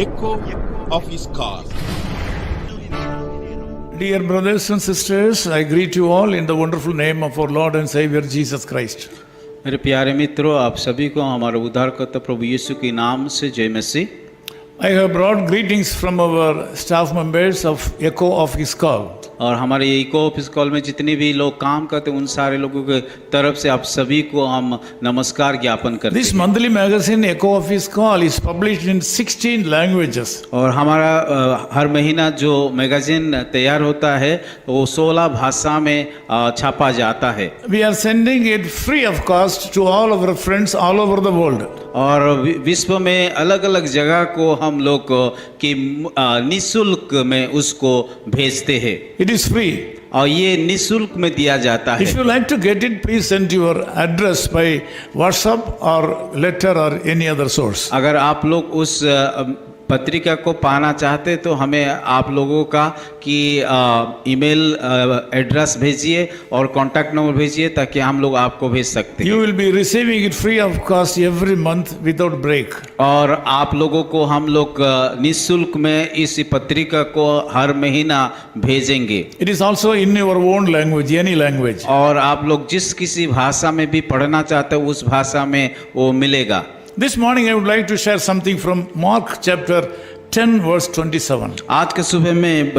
echo of his call. Dear brothers and sisters, I greet you all in the wonderful name of our Lord and Savior Jesus Christ. मेरे प्यारे मित्रों, आप सभी को हमारे उद्धारकर्ता प्रभु यीशु के नाम से जय मसीह। I have brought greetings from our staff members of Echo of His Call. और हमारे इको ऑफिस कॉल में जितने भी लोग काम करते हैं उन सारे लोगों के तरफ से आप सभी को हम नमस्कार ज्ञापन करते This हैं। monthly magazine Echo of His Call is published in 16 languages. और हमारा हर महीना जो मैगजीन तैयार होता है वो 16 भाषा में छापा जाता है। We are sending it free of cost to all our friends all over the world. और विश्व में अलग अलग जगह को हम लोग की निःशुल्क में उसको भेजते हैं। It is free. और ये निःशुल्क में दिया जाता है। If you like to get it, please send your address by WhatsApp or letter or any other source. अगर आप लोग उस पत्रिका को पाना चाहते तो हमें आप लोगों का कि ईमेल एड्रेस भेजिए और कॉन्टैक्ट नंबर भेजिए ताकि हम लोग आपको भेज सकते हैं। You will be receiving it free of cost every month without break. और आप लोगों को हम लोग निःशुल्क में इस पत्रिका को हर महीना भेजेंगे। It is also in your own language, any language. और आप लोग जिस किसी भाषा में भी पढ़ना चाहते हो उस भाषा में वो मिलेगा। This morning I would like to share something from Mark chapter 10 verse 27. आज के सुबह में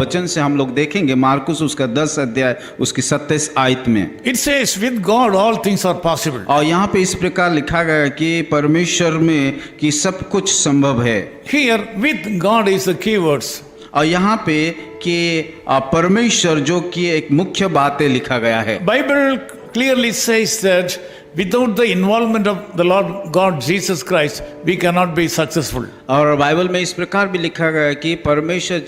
वचन से हम लोग देखेंगे मार्कुस उसका 10 अध्याय उसकी 27 आयत में। It says, with God all things are possible. और यहाँ पे इस प्रकार लिखा गया कि परमेश्वर में कि सब कुछ संभव है। Here, with God is the key words. और यहाँ पे कि परमेश्वर जो कि एक मुख्य बात है लिखा गया है। Bible clearly says that without the involvement of the Lord God Jesus Christ, we cannot be successful. और बाइबल में इस प्रकार भी लिखा गया है कि परमेश्वर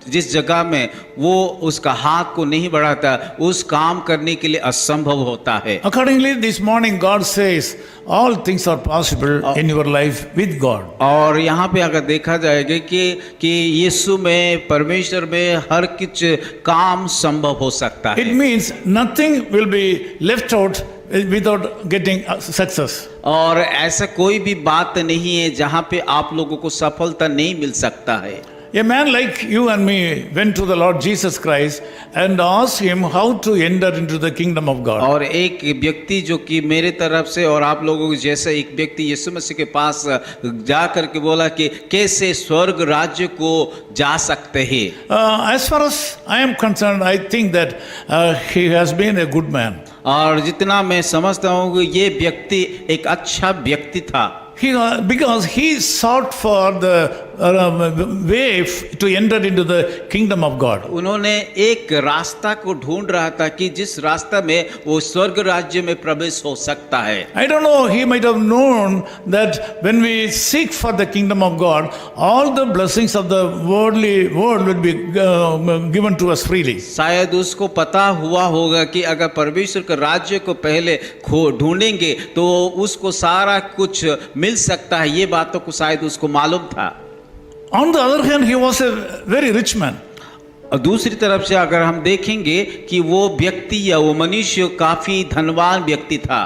जिस जगह में वो उसका हाथ को नहीं बढ़ाता उस काम करने के लिए असंभव होता है। Accordingly, this morning God says all things are possible in your life with God. और यहाँ पे अगर देखा जाएगा कि यीशु में परमेश्वर में हर कुछ काम संभव हो सकता है। It means nothing will be left out without getting success. और ऐसा कोई भी बात नहीं है जहाँ पे आप लोगों को सफलता नहीं मिल सकता है। A man like you and me went to the Lord Jesus Christ and asked him how to enter into the kingdom of God. और एक व्यक्ति जो कि मेरे तरफ से और आप लोगों को जैसे एक व्यक्ति यीशु मसीह के पास जा करके बोला कि कैसे स्वर्ग राज्य को जा सकते हैं। As far as I am concerned, I think that he has been a good man. और जितना मैं समझता हूँ कि ये व्यक्ति एक अच्छा व्यक्ति था। Because he sought for the way to enter into the kingdom of God. उन्होंने एक रास्ता को ढूंढ रहा था कि जिस रास्ता में वो स्वर्ग राज्य में प्रवेश हो सकता है। I don't know, he might have known that when we seek for the kingdom of God, all the blessings of the worldly world will be given to us freely. शायद उसको पता हुआ होगा कि अगर परमेश्वर के राज्य को पहले ढूंढेंगे तो उसको सारा कुछ मिल सकता है। ये बातों को शायद उसको मालूम था। On the other hand, he was a very rich man. और दूसरी तरफ से अगर हम देखेंगे कि वो व्यक्ति या वो मनुष्य काफी धनवान व्यक्ति था।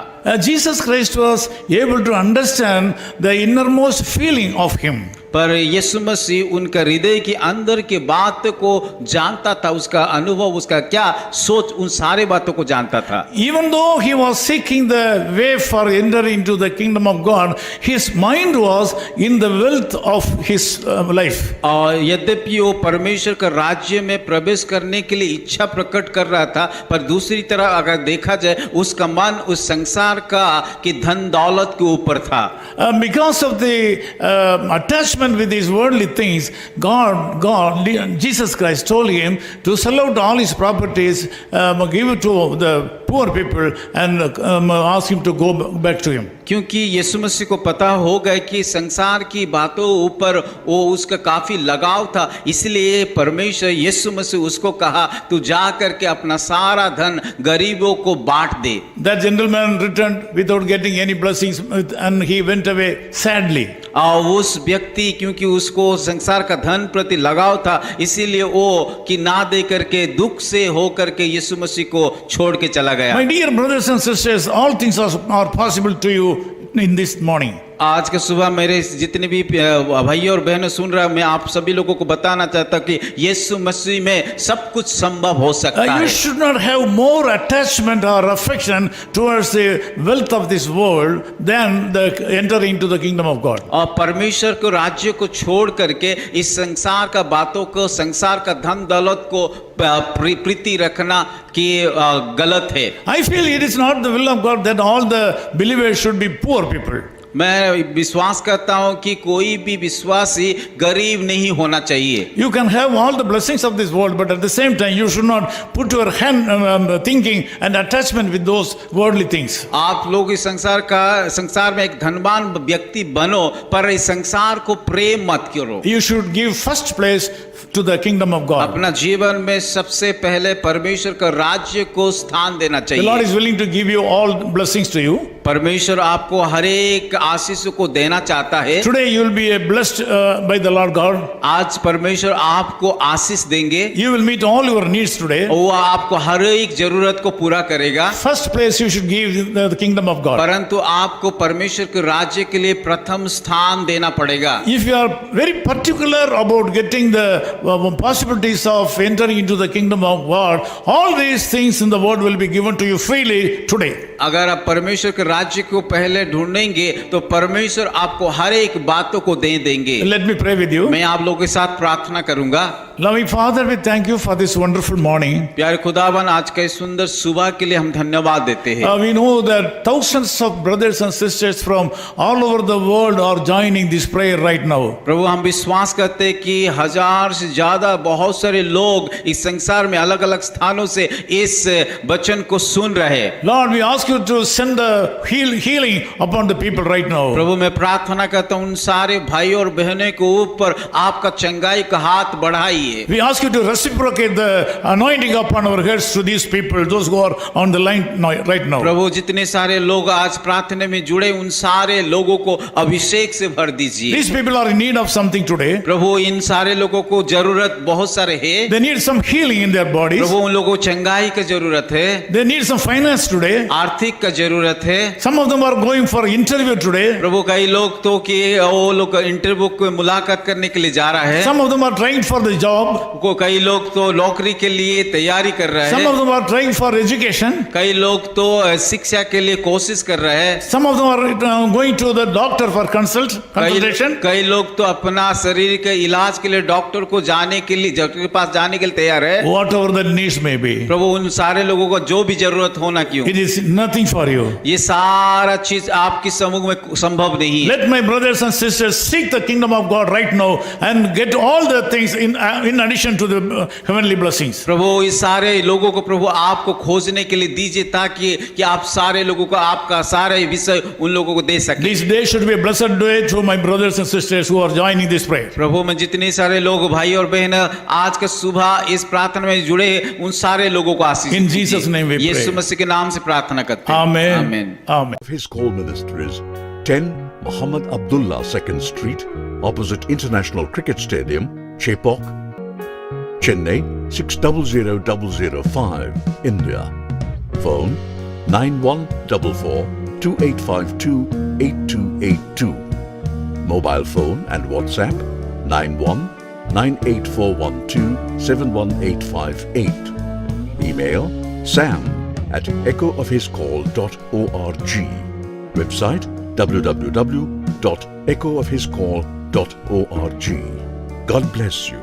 Jesus Christ was able to understand the innermost feeling of him. पर यीशु मसीह उनका हृदय के अंदर के बात को जानता था, उसका अनुभव, उसका क्या सोच, उन सारे बातों को जानता था। Even though he was seeking the way for entering into the kingdom of God, his mind was in the wealth of his life. और यद्यपि वो परमेश्वर का राज्य में प्रवेश करने के लिए इच्छा प्रकट कर रहा था, पर दूसरी तरफ अगर देखा जाए उसका मन उस संसार का कि धन दौलत के ऊपर था। Because of the attachment with these worldly things, Jesus Christ told him to sell out all his properties, give it to the poor people and ask him to go back to him. क्योंकि यीशु मसीह को पता हो गया कि संसार की बातों ऊपर वो उसका काफी लगाव था, इसलिए परमेश्वर यीशु मसीह उसको कहा तू जा करके अपना सारा धन गरीबों को बांट दे। That gentleman returned without getting any blessings and he went away sadly. और उस व्यक्ति क्योंकि उसको संसार का धन प्रति लगाव था इसीलिए वो कि ना दे करके दुख से हो करके यीशु मसीह को छोड़ के चला गया। My dear brothers and sisters, all things are possible to you in this morning. आज के सुबह मेरे जितने भी भाई और बहनें सुन रहे हैं, मैं आप सभी लोगों को बताना चाहता हूं कि यीशु मसीह में सब कुछ संभव हो सकता You है। should not have more attachment or affection towards the wealth of this world than the entering into the kingdom of God. और परमेश्वर को राज्य को छोड़ करके इस संसार का बातों को, संसार का धन दौलत को प्रीति रखना कि गलत है। I feel it is not the will of God that all the believers should be poor people. मैं विश्वास करता हूं कि कोई भी विश्वासी गरीब नहीं होना चाहिए। You can have all the blessings of this world, but at the same time, you should not put your hand thinking and attachment with those worldly things. आप लोग इस संसार में एक धनवान व्यक्ति बनो, पर इस संसार को प्रेम मत करो। You should give first place to the kingdom of God. अपना जीवन में सबसे पहले परमेश्वर का राज्य को स्थान देना The Lord चाहिए। is willing to give you all blessings to you. परमेश्वर आपको हर एक आशीष को देना चाहता है। Today you will be blessed by the Lord God. आज परमेश्वर आपको आशीष देंगे, You will meet all your needs today. वो आपको हर एक जरूरत को पूरा करेगा। First place you should give the kingdom of God. परंतु आपको परमेश्वर के राज्य के लिए प्रथम स्थान देना पड़ेगा। If you are very particular about getting the possibilities of entering into the kingdom of God, all these things in the world will be given to you freely today. अगर आप परमेश्वर के राज्य को पहले ढूंढेंगे तो परमेश्वर आपको हर एक बातों को दे देंगे। Let me pray with you. मैं आप लोगों के साथ प्रार्थना करूंगा। Loving Father, we thank you for this wonderful morning. प्यारे खुदावन, आज का इस सुंदर सुबह के लिए हम धन्यवाद देते हैं। We know that thousands of brothers and sisters from all over the world are joining this prayer right now. प्रभु, हम विश्वास करते हैं कि 1000 से ज्यादा बहुत सारे लोग इस संसार में अलग अलग स्थानों से इस वचन को सुन रहे हैं। Lord, we ask you to send the healing upon the people right now. प्रभु, मैं प्रार्थना करता हूं उन सारे भाई और बहनों के ऊपर आपका चंगाई का हाथ बढ़ाइए। We ask you to reciprocate the anointing upon our heads to these people, those who are on the line right now. प्रभु, जितने सारे लोग आज प्रार्थना में जुड़े, उन सारे लोगों को अभिषेक से भर दीजिए। These people are in need of something today. प्रभु, इन सारे लोगों को जरूरत बहुत सारे है। They need some healing in their bodies. प्रभु, उन लोगों को चंगाई की जरूरत है, They need some finance today. आर्थिक का जरूरत है। Some of them are going for interview today. प्रभु, कई लोग तो कि वो लोग इंटरव्यू को मुलाकात करने के लिए जा रहा है। Some of them are trying for the job. को कई लोग तो नौकरी के लिए तैयारी कर रहे Some हैं। of them are trying for education. कई लोग तो शिक्षा के लिए कोशिश कर रहे हैं। Some of them are going to the doctor for consultation. कई लोग तो अपना शरीर के इलाज के लिए डॉक्टर को जाने के लिए, डॉक्टर के पास जाने के लिए तैयार है। Whatever the needs may be. प्रभु, उन सारे लोगों को जो भी जरूरत होना क्यों, It is nothing for you. ये सारा चीज आपकी समूह में संभव नहीं है। Let my brothers and sisters seek the kingdom of God right now and get all the things in addition to the heavenly blessings. प्रभु, इस सारे लोगों को प्रभु आपको खोजने के लिए दीजिए, ताकि कि आप सारे लोगों को आपका सारे विषय उन लोगों को दे सके। This day should be a blessed day to my brothers and sisters who are joining this prayer. प्रभु, मैं जितने सारे लोग भाई और बहन आज का सुबह इस प्रार्थना में जुड़े, उन सारे लोगों को आशीष In दीजिए। Jesus' name we pray. यीशु मसीह के नाम से प्रार्थना करते हैं। Amen. आमीन। Amen. His call ministries 10 Muhammad Abdullah 2nd Street, opposite International Cricket Stadium, Chepauk, Chennai 600005, India. Phone 9144 2852 8282. Mobile phone and WhatsApp 91 98412 71858. Email sam@echoofhiscall.org. Website www.echoofhiscall.org. God bless you.